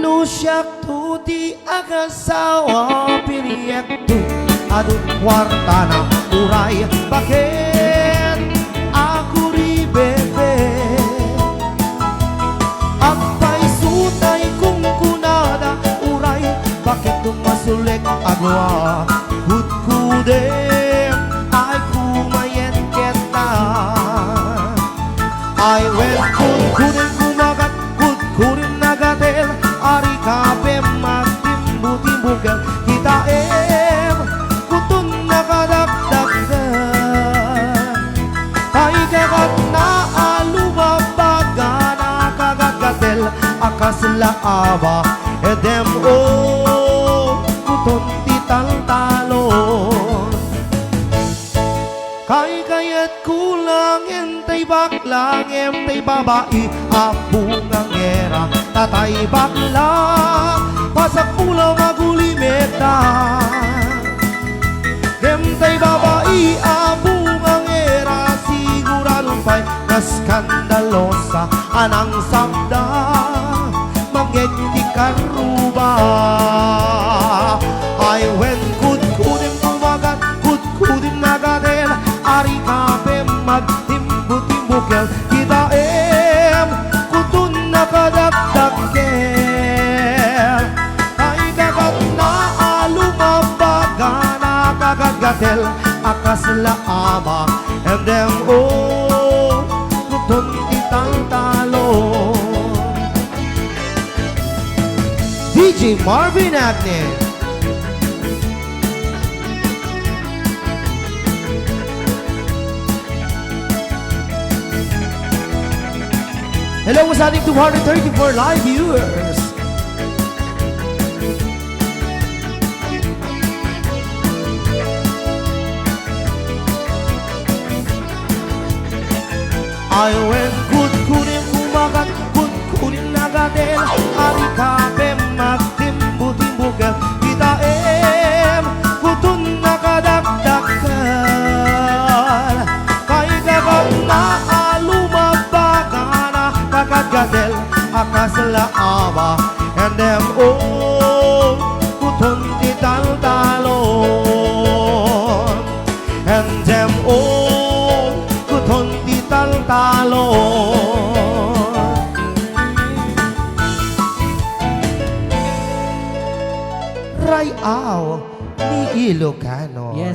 No siyak to di agasawa piniyekto adun kwarta na uray bakit ako ri bebe agpay sutay kung kunada uray bakit tumasulik agwa kudkudem ay kumayen kita ay well kudkudem kumagat kudkudem nagatel ari kape magtimbu-timbugan kita kutun nakadagdagan tay kagat na alubabaga nakagagatel akasla aba edem kutun tital-talon kay kayat kulang entay baklang entay babae abungang era tatay bakla pasak pula magulimeta entay babae abungang era siguradong pa'y naskandalosa anang sabda magiging karuba ay when kudkudin kumagat kudkudin nagadel ari kape magtimbu-timbukel kita kutun nakadagdagkel ay kagat na alumabaga nakagagatel akasla ama and then kutun titang-talon DJ Marvin Agnes. Hello sa ating 234 live viewers. I went kudkunin kumagat kudkunin nagadel ari kape magtimbu-timbugan kita kutun nakadagdagan kay kagat na alumabaga kakagatel akasla aba and them kutun tital-talon and them kutun tital-talon Rayaw ni Ilocan